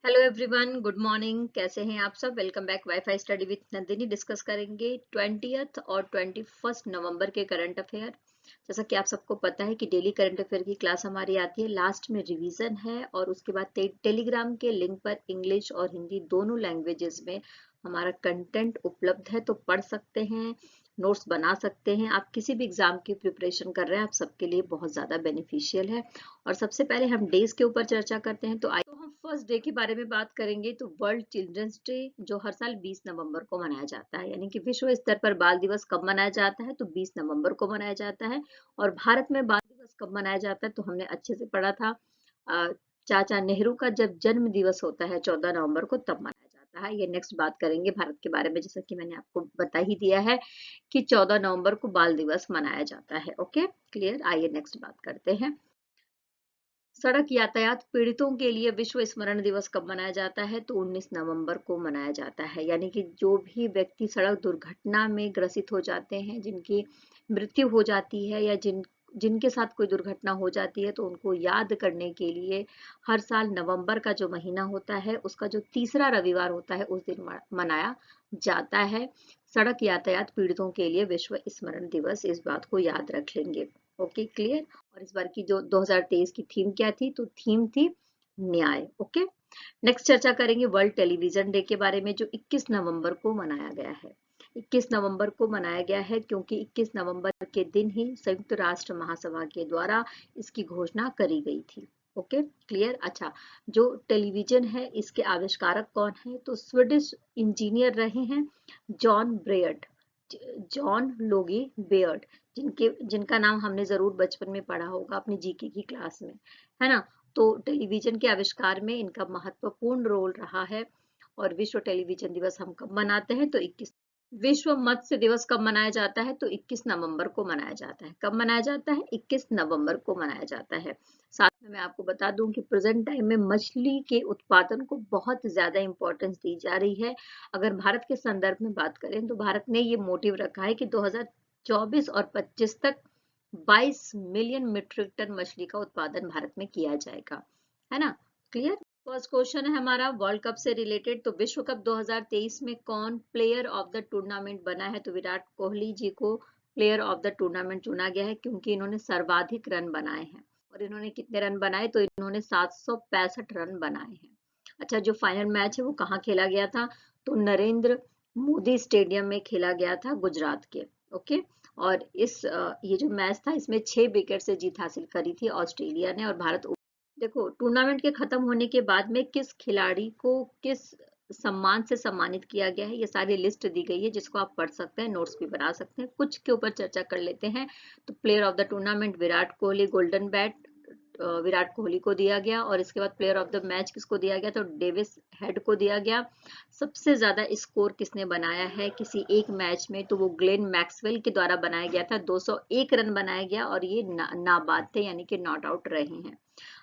Hello everyone, good morning. कैसे हैं आप सब? Welcome back wifi study with Nandini. Discuss करेंगे 20th और 21st नवंबर के करंट अफेयर। जैसा कि आप सबको पता है कि डेली करंट अफेयर की क्लास हमारी आती है, लास्ट में रिवीजन है और उसके बाद टेलीग्राम के लिंक पर इंग्लिश और हिंदी दोनों लैंग्वेजेस में हमारा कंटेंट उपलब्ध है, तो पढ़ सकते हैं, नोट्स बना सकते हैं। आप किसी भी एग्जाम की प्रिपरेशन कर रहे हैं, आप सबके लिए बहुत ज़्यादा बेनिफिशियल है। और सबसे पहले हम डेज के ऊपर चर्चा करते हैं। तो हम फर्स्ट डे के बारे में बात करेंगे। तो वर्ल्ड चिल्ड्रंस डे जो हर साल 20 नवंबर को मनाया जाता है, यानी कि विश्व स्तर पर बाल दिवस कब मनाया जाता है? तो 20 नवंबर को मनाया जाता है। और भारत में बाल दिवस कब मनाया जाता है? तो हमने अच्छे से पढ़ा था। अ, चाचा नेहरू का जब जन्म दिवस होता है 14 नवंबर को, तब मनाया जाता है। ये नेक्स्ट बात करेंगे भारत के बारे में, जैसा कि मैंने आपको बता ही दिया है कि 14 नवंबर को बाल दिवस मनाया जाता है। Okay, clear. आइए नेक्स्ट बात करते हैं। सड़क यातायात पीड़ितों के लिए विश्व स्मरण दिवस कब मनाया जाता है? तो 19 नवंबर को मनाया जाता है। यानी कि जो भी व्यक्ति सड़क दुर्घटना में ग्रसित हो जाते हैं, जिनकी मृत्यु हो जाती है या जिनके साथ कोई दुर्घटना हो जाती है, तो उनको याद करने के लिए हर साल नवंबर का जो महीना होता है, उसका जो तीसरा रविवार होता है, उस दिन मनाया जाता है। सड़क यातायात पीड़ितों के लिए विश्व स्मरण दिवस, इस बात को याद रख लेंगे। Okay, clear. और इस बार की जो 2023 की थीम क्या थी? तो थीम थी न्याय। ओके, नेक्स्ट चर्चा करेंगे वर्ल्ड टेलीविजन डे के बारे में, जो 21 नवंबर को मनाया गया है। 21 नवंबर को मनाया गया है क्योंकि 21 नवंबर के दिन ही संयुक्त राष्ट्र महासभा के द्वारा इसकी घोषणा करी गई थी। Okay, clear. अच्छा, जो टेलीविजन है इसके आविष्कारक कौन है? तो स्वीडिश इंजीनियर रहे हैं जॉन ब्रेयर्ड, जॉन लोगी बेयर्ड, जिनका नाम हमने जरूर बचपन में पढ़ा होगा अपनी जीके की क्लास में, है ना। तो टेलीविजन के आविष्कार में इनका महत्वपूर्ण रोल रहा है। और विश्व टेलीविजन दिवस हम कब मनाते हैं? तो 21। विश्व मत्स्य दिवस कब मनाया जाता है? तो 21 नवंबर को मनाया जाता है। कब मनाया जाता है? 21 नवंबर को मनाया जाता है। साथ में मैं आपको बता दूं कि प्रेजेंट टाइम में मछली के उत्पादन को बहुत ज्यादा इंपॉर्टेंस दी जा रही है। अगर भारत के संदर्भ में बात करें तो भारत ने ये मोटिव रखा है कि 2024 और 25 तक 22 मिलियन मीट्रिक टन मछली का उत्पादन भारत में किया जाएगा, है ना। क्लियर। फर्स्ट क्वेश्चन है हमारा वर्ल्ड कप से रिलेटेड। तो विश्व कप 2023 में कौन प्लेयर ऑफ द टूर्नामेंट बना है? तो विराट कोहली जी को प्लेयर ऑफ द टूर्नामेंट चुना गया है क्योंकि इन्होंने सर्वाधिक रन बनाए हैं। और इन्होंने कितने रन बनाए? तो इन्होंने 765 रन बनाए हैं। अच्छा, जो फाइनल मैच है वो कहाँ खेला गया था? तो नरेंद्र मोदी स्टेडियम में खेला गया था, गुजरात के। ओके। और ये जो मैच था, इसमें 6 विकेट से जीत हासिल करी थी ऑस्ट्रेलिया ने और भारत। देखो, टूर्नामेंट के खत्म होने के बाद में किस खिलाड़ी को किस सम्मान से सम्मानित किया गया है, ये सारी लिस्ट दी गई है, जिसको आप पढ़ सकते हैं, नोट्स भी बना सकते हैं। कुछ के ऊपर चर्चा कर लेते हैं। तो player of the tournament Virat Kohli, golden bat Virat Kohli को दिया गया। और इसके बाद प्लेयर ऑफ द मैच किसको दिया गया? तो डेविस हेड को दिया गया। सबसे ज्यादा स्कोर किसने बनाया है किसी एक मैच में? तो वो ग्लेन मैक्सवेल के द्वारा बनाया गया था, 201 रन बनाया गया और ये नाबाद थे, यानी कि नॉट आउट रहे हैं।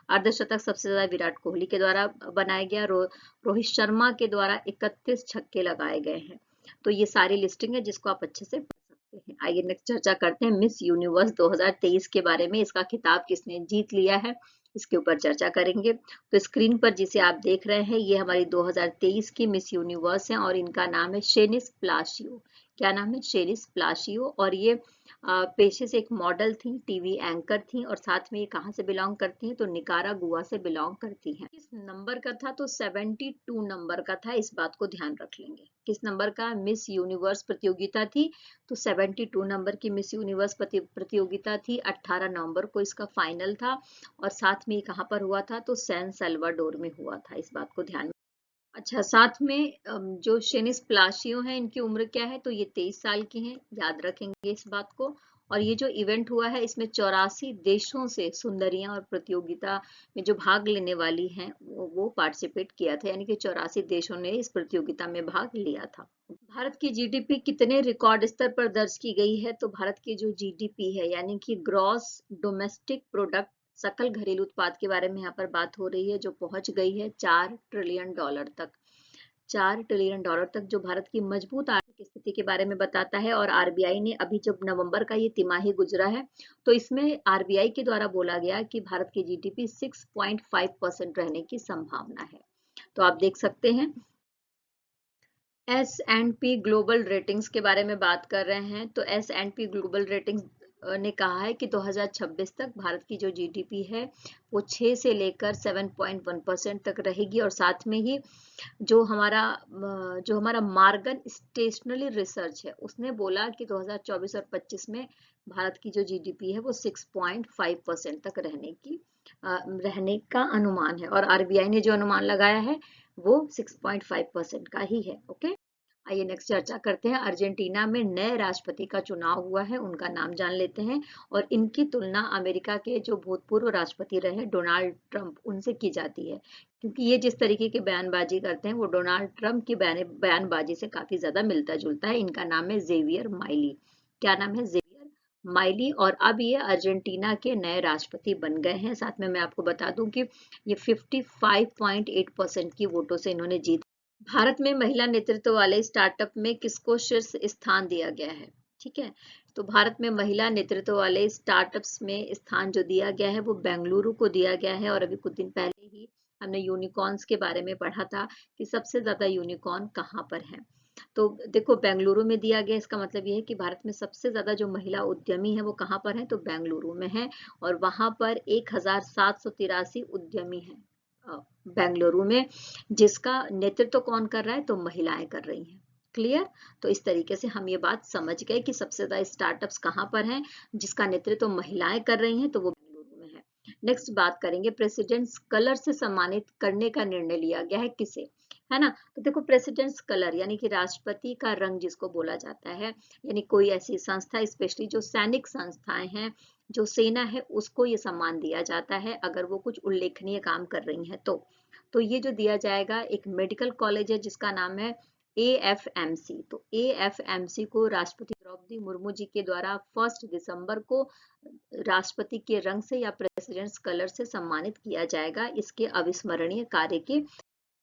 अर्धशतक सबसे ज्यादा विराट कोहली के द्वारा बनाया गया। रोहित शर्मा के द्वारा 31 छक्के लगाए गए हैं। तो ये सारी लिस्टिंग है जिसको आप अच्छे से पढ़ सकते हैं। आइए नेक्स्ट चर्चा करते हैं मिस यूनिवर्स 2023 के बारे में। इसका खिताब किसने जीत लिया है, इसके ऊपर चर्चा करेंगे। तो स्क्रीन पर जिसे आप देख रहे हैं, ये हमारी 2023 की मिस यूनिवर्स है और इनका नाम है शेनिस प्लाशियो। क्या नाम है? शेनिस प्लाशियो। और ये पेशे से एक मॉडल थी, टीवी एंकर थी और साथ में ये कहाँ से बिलोंग करती हैं? तो निकारागुआ से बिलोंग करती हैं। किस नंबर का था? तो 72 नंबर का था, इस बात को ध्यान रख लेंगे। किस नंबर का? मिस यूनिवर्स प्रतियोगिता थी, तो 72 नंबर की मिस यूनिवर्स प्रतियोगिता थी। 18 नवंबर को इसका फाइनल था और साथ में ये कहाँ पर हुआ था? तो सैन सल्वाडोर में हुआ था, इस बात को ध्यान। अच्छा, साथ में जो शेनिस प्लाशियो हैं, इनकी उम्र क्या है? तो ये 23 साल की हैं, याद रखेंगे इस बात को। और ये जो इवेंट हुआ है, इसमें 84 देशों से सुंदरियां और प्रतियोगिता में जो भाग लेने वाली हैं वो पार्टिसिपेट किया था, यानी कि 84 देशों ने इस प्रतियोगिता में भाग लिया था। भारत की जीडीपी कितने रिकॉर्ड स्तर पर दर्ज की गई है? तो भारत की जो जीडीपी है, यानी कि ग्रॉस डोमेस्टिक प्रोडक्ट, सकल घरेलू उत्पाद के बारे में यहाँ पर बात हो रही है, जो पहुंच गई है $4 ट्रिलियन तक। $4 ट्रिलियन तक, जो भारत की मजबूत आर्थिक स्थिति के बारे में बताता है। और आरबीआई ने अभी जब नवंबर का ये तिमाही गुजरा है, तो इसमें आरबीआई के द्वारा बोला गया कि भारत की जीडीपी 6.5% रहने की संभावना है। तो आप देख सकते हैं S&P ग्लोबल रेटिंग्स के बारे में बात कर रहे हैं। तो S&P ग्लोबल रेटिंग्स ने कहा है कि 2026 तक भारत की जो जीडीपी है वो 6 से लेकर 7.1% तक रहेगी, और साथ में ही जो हमारा मार्गन स्टेशनरी रिसर्च है उसने बोला कि 2024 और 25 में भारत की जो जीडीपी है वो 6.5% तक रहने का अनुमान है, और आरबीआई ने जो अनुमान लगाया है वो 6.5% का ही है। ओके, आइए नेक्स्ट चर्चा करते हैं। अर्जेंटीना में नए राष्ट्रपति का चुनाव हुआ है, उनका नाम जान लेते हैं, और इनकी तुलना अमेरिका के जो भूतपूर्व राष्ट्रपति रहे डोनाल्ड ट्रंप उनसे की जाती है, क्योंकि ये जिस तरीके की बयानबाजी करते हैं वो डोनाल्ड ट्रंप की बयानबाजी से काफी ज्यादा मिलता जुलता है। इनका नाम है जेवियर माइली। क्या नाम है? Javier Milei. और अब ये अर्जेंटीना के नए राष्ट्रपति बन गए हैं। साथ में मैं आपको बता दूं कि ये 55.8% की वोटों से इन्होंने जीत। भारत में महिला नेतृत्व वाले स्टार्टअप में किसको शीर्ष स्थान दिया गया है? ठीक है, तो भारत में महिला नेतृत्व वाले स्टार्टअप्स में स्थान जो दिया गया है वो बेंगलुरु को दिया गया है। और अभी कुछ दिन पहले ही हमने यूनिकॉर्न्स के बारे में पढ़ा था कि सबसे ज्यादा यूनिकॉर्न कहाँ पर है। तो देखो बेंगलुरु में दिया गया, इसका मतलब ये है कि भारत में सबसे ज्यादा जो महिला उद्यमी है वो कहाँ पर है? तो बेंगलुरु में है, और वहां पर 1783 उद्यमी है बेंगलुरु में, जिसका नेतृत्व कौन कर रहा है? तो महिलाएं कर रही हैं। क्लियर? तो इस तरीके से हम ये बात समझ गए कि सबसे ज्यादा स्टार्टअप्स कहाँ पर हैं, जिसका नेतृत्व महिलाएं कर रही हैं, तो वो बेंगलुरु में है। नेक्स्ट बात करेंगे, प्रेसिडेंट्स कलर से सम्मानित करने का निर्णय लिया गया है, किसे? है ना? तो देखो प्रेसिडेंट्स कलर यानी कि राष्ट्रपति का रंग जिसको बोला जाता है, यानी कोई ऐसी संस्था, स्पेशली जो सैनिक संस्थाएं हैं, जो सेना है, उसको ये सम्मान दिया जाता है अगर वो कुछ उल्लेखनीय काम कर रही हैं तो ये जो दिया जाएगा, एक मेडिकल कॉलेज है जिसका नाम है AFMC। तो AFMC को राष्ट्रपति द्रौपदी मुर्मू जी के द्वारा 1 दिसंबर को राष्ट्रपति के रंग से या प्रेसिडेंट्स कलर से सम्मानित किया जाएगा, इसके अविस्मरणीय कार्य के।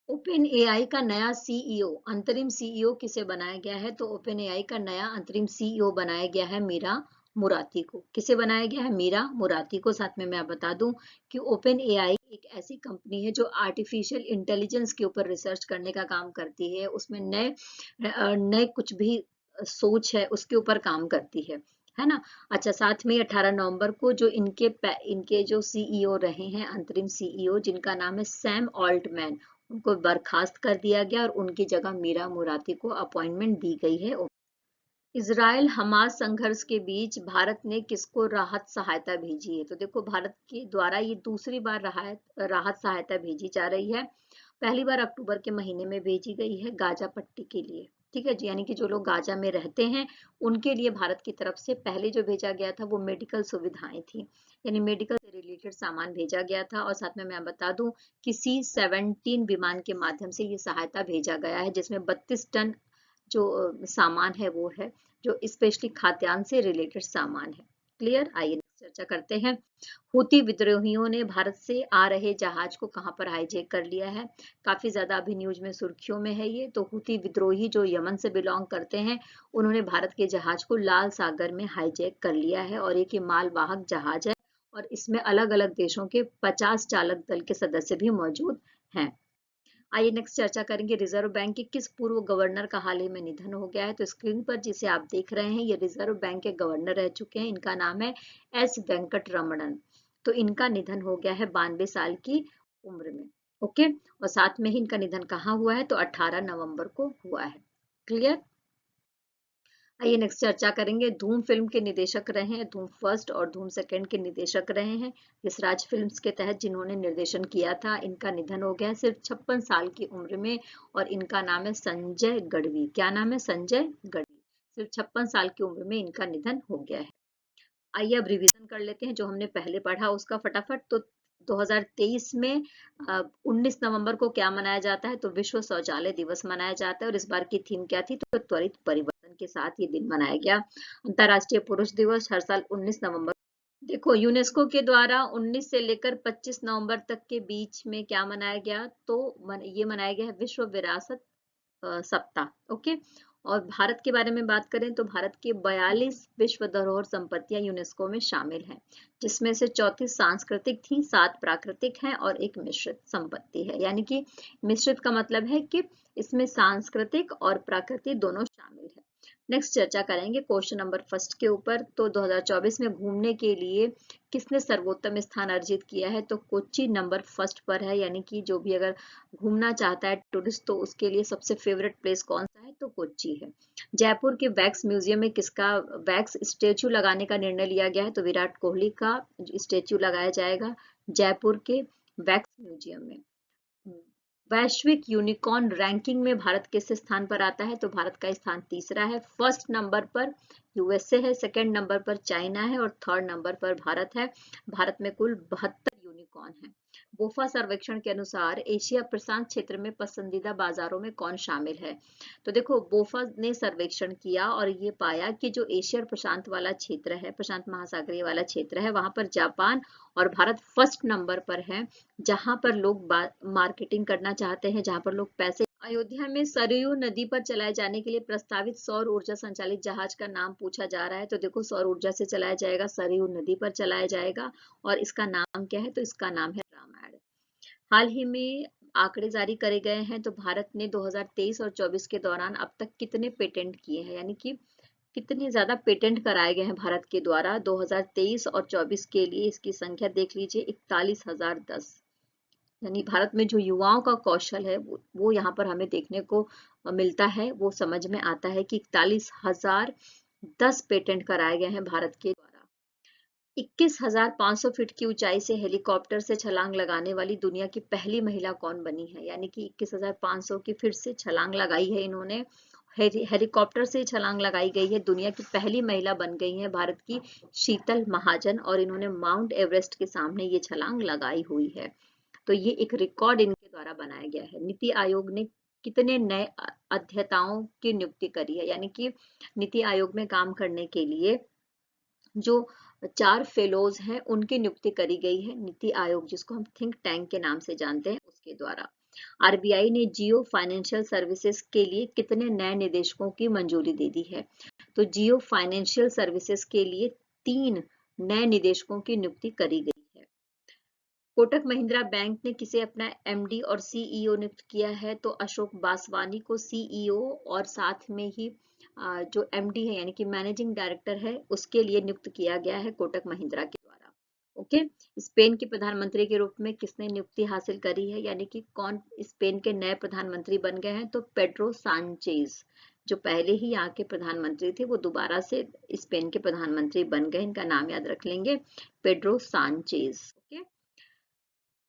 ओपन एआई का नया सीईओ, अंतरिम सीईओ किसे बनाया गया है? तो ओपन एआई का नया अंतरिम सीईओ बनाया गया है मीरा मुराती को। किसे बनाया गया है? मीरा मुराती को। साथ में मैं बता दूं कि ओपन एआई एक ऐसी कंपनी है जो आर्टिफिशियल इंटेलिजेंस के ऊपर रिसर्च करने का काम करती है, उसमें नए नए कुछ भी सोच है उसके ऊपर काम करती है ना? अच्छा, साथ में 18 नवंबर को जो इनके जो सीईओ रहे हैं, अंतरिम सीईओ, जिनका नाम है सैम ऑल्टमैन, उनको बर्खास्त कर दिया गया और उनकी जगह मीरा मुराती को अपॉइंटमेंट दी गई है। इजराइल हमास संघर्ष के बीच भारत ने किसको राहत सहायता भेजी है? तो देखो भारत के द्वारा ये दूसरी बार राहत सहायता भेजी जा रही है। पहली बार अक्टूबर के महीने में भेजी गई है गाजा पट्टी के लिए। ठीक है जी, यानी कि जो लोग गाजा में रहते हैं उनके लिए भारत की तरफ से पहले जो भेजा गया था वो मेडिकल सुविधाएं थी, यानी मेडिकल से रिलेटेड सामान भेजा गया था। और साथ में मैं बता दूं कि C-17 विमान के माध्यम से ये सहायता भेजा गया है, जिसमें 32 टन जो सामान है वो है, जो स्पेशली खाद्यान्न से रिलेटेड सामान है। क्लियर? आइए चर्चा करते हैं। हूती विद्रोहियों ने भारत से आ रहे जहाज को कहां पर हाईजैक कर लिया है? काफी ज्यादा अभी न्यूज में सुर्खियों में है ये। तो हूती विद्रोही जो यमन से बिलोंग करते हैं, उन्होंने भारत के जहाज को लाल सागर में हाईजैक कर लिया है, और एक मालवाहक जहाज है, और इसमें अलग अलग देशों के 50 चालक दल के सदस्य भी मौजूद हैं। आइए नेक्स्ट चर्चा करेंगे, रिजर्व बैंक के किस पूर्व गवर्नर का हाल ही में निधन हो गया है? तो स्क्रीन पर जिसे आप देख रहे हैं ये रिजर्व बैंक के गवर्नर रह चुके हैं, इनका नाम है S वेंकट रमणन। तो इनका निधन हो गया है 92 साल की उम्र में। ओके, और साथ में ही इनका निधन कहाँ हुआ है? तो 18 नवंबर को हुआ है। क्लियर? आइए नेक्स्ट चर्चा करेंगे, धूम फिल्म के निदेशक रहे हैं, धूम फर्स्ट और धूम सेकंड के निदेशक रहे हैं यशराज फिल्म्स के तहत जिन्होंने निर्देशन किया था। इनका निधन हो गया सिर्फ 56 साल की उम्र में, और इनका नाम है संजय गढ़वी। क्या नाम है? संजय गढ़वी। सिर्फ 56 साल की उम्र में इनका निधन हो गया है। आइए अब रिवीजन कर लेते हैं जो हमने पहले पढ़ा उसका फटाफट। तो 2023 में 19 नवंबर को क्या मनाया जाता है? तो विश्व शौचालय दिवस मनाया जाता है, और इस बार की थीम क्या थी? तो त्वरित परिवर्तन के साथ ये दिन मनाया गया। अंतर्राष्ट्रीय पुरुष दिवस हर साल 19 नवंबर। देखो यूनेस्को के द्वारा 19 से लेकर 25 नवंबर तक के बीच में क्या मनाया गया? तो ये मनाया गया है विश्व विरासत सप्ताह। ओके, और भारत के बारे में बात करें तो भारत की 42 विश्व धरोहर संपत्तियां यूनेस्को में शामिल हैं, जिसमें से 34 सांस्कृतिक थी, 7 प्राकृतिक हैं और एक मिश्रित संपत्ति है। यानी कि मिश्रित का मतलब है कि इसमें सांस्कृतिक और प्राकृतिक दोनों शामिल है। नेक्स्ट चर्चा करेंगे क्वेश्चन नंबर फर्स्ट के ऊपर। तो 2024 में घूमने के लिए किसने सर्वोत्तम स्थान अर्जित किया है? तो कोच्चि नंबर फर्स्ट पर है। यानी कि जो भी अगर घूमना चाहता है टूरिस्ट तो उसके लिए सबसे फेवरेट प्लेस कौन सा है? तो कोच्चि है। जयपुर के वैक्स म्यूजियम में किसका वैक्स स्टेच्यू लगाने का निर्णय लिया गया है? तो विराट कोहली का स्टेच्यू लगाया जाएगा जयपुर के वैक्स म्यूजियम में। वैश्विक यूनिकॉर्न रैंकिंग में भारत किस स्थान पर आता है? तो भारत का स्थान तीसरा है। फर्स्ट नंबर पर यूएसए है, सेकंड नंबर पर चाइना है और थर्ड नंबर पर भारत है। भारत में कुल 72 यूनिकॉर्न है। बोफा सर्वेक्षण के अनुसार एशिया प्रशांत क्षेत्र में पसंदीदा बाजारों में कौन शामिल है? तो देखो, बोफा ने सर्वेक्षण किया और ये पाया कि जो एशिया प्रशांत वाला क्षेत्र है, प्रशांत महासागरीय वाला क्षेत्र है, वहां पर जापान और भारत फर्स्ट नंबर पर है, जहां पर लोग मार्केटिंग करना चाहते हैं, जहां पर लोग पैसे। अयोध्या में सरयू नदी पर चलाए जाने के लिए प्रस्तावित सौर ऊर्जा संचालित जहाज का नाम पूछा जा रहा है। तो देखो, सौर ऊर्जा से चलाया जाएगा, सरयू नदी पर चलाया जाएगा और इसका नाम क्या है? तो इसका नाम है रामायण। हाल ही में आंकड़े जारी करे गए हैं, तो भारत ने 2023 और 24 के दौरान अब तक कितने पेटेंट किए हैं? यानी कि कितने ज्यादा पेटेंट कराए गए हैं भारत के द्वारा 2023 और 24 के लिए। इसकी संख्या देख लीजिए, 41,010। यानी भारत में जो युवाओं का कौशल है वो यहाँ पर हमें देखने को मिलता है। वो समझ में आता है कि 41,010 पेटेंट कराए गए हैं भारत के द्वारा। 21,500 फीट की ऊंचाई से हेलीकॉप्टर से छलांग लगाने वाली दुनिया की पहली महिला कौन बनी है? यानी कि 21,500 की फीट से छलांग लगाई है इन्होंने। हेलीकॉप्टर से छलांग लगाई गई है। दुनिया की पहली महिला बन गई है भारत की शीतल महाजन, और इन्होंने माउंट एवरेस्ट के सामने ये छलांग लगाई हुई है। तो ये एक रिकॉर्ड इनके द्वारा बनाया गया है। नीति आयोग ने कितने नए अध्येताओं की नियुक्ति करी है? यानी कि नीति आयोग में काम करने के लिए जो 4 फेलोज हैं उनकी नियुक्ति करी गई है नीति आयोग, जिसको हम थिंक टैंक के नाम से जानते हैं, उसके द्वारा। आरबीआई ने जियो फाइनेंशियल सर्विसेज के लिए कितने नए निदेशकों की मंजूरी दे दी है? तो जियो फाइनेंशियल सर्विसेज के लिए 3 नए निदेशकों की नियुक्ति करी गई है। कोटक महिंद्रा बैंक ने किसे अपना एमडी और सीईओ नियुक्त किया है? तो अशोक बासवानी को सीईओ और साथ में ही जो एमडी है यानी कि मैनेजिंग डायरेक्टर है उसके लिए नियुक्त किया गया है कोटक महिंद्रा के द्वारा। ओके। स्पेन के प्रधानमंत्री के रूप में किसने नियुक्ति हासिल करी है? यानी कि कौन स्पेन के नए प्रधानमंत्री बन गए हैं? तो पेड्रो सांचेज, जो पहले ही यहाँ के प्रधानमंत्री थे वो दोबारा से स्पेन के प्रधानमंत्री बन गए। इनका नाम याद रख लेंगे, पेड्रो सांचेज। ओके।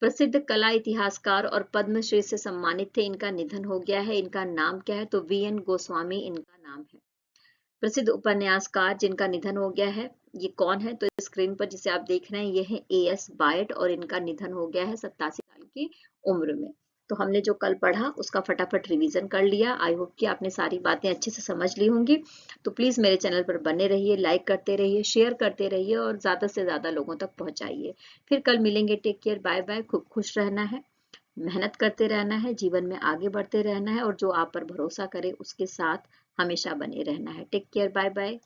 प्रसिद्ध कला इतिहासकार और पद्मश्री से सम्मानित थे, इनका निधन हो गया है। इनका नाम क्या है? तो वीएन गोस्वामी इनका नाम है। प्रसिद्ध उपन्यासकार जिनका निधन हो गया है, ये कौन है? तो स्क्रीन पर जिसे आप देख रहे हैं ये है एएस बायट, और इनका निधन हो गया है 87 साल की उम्र में। तो हमने जो कल पढ़ा उसका फटाफट रिवीजन कर लिया। आई होप कि आपने सारी बातें अच्छे से समझ ली होंगी। तो प्लीज मेरे चैनल पर बने रहिए, लाइक करते रहिए, शेयर करते रहिए और ज्यादा से ज्यादा लोगों तक पहुंचाइए। फिर कल मिलेंगे। Take care, bye bye. खूब खुश रहना है, मेहनत करते रहना है, जीवन में आगे बढ़ते रहना है और जो आप पर भरोसा करे उसके साथ हमेशा बने रहना है। Take care, bye bye.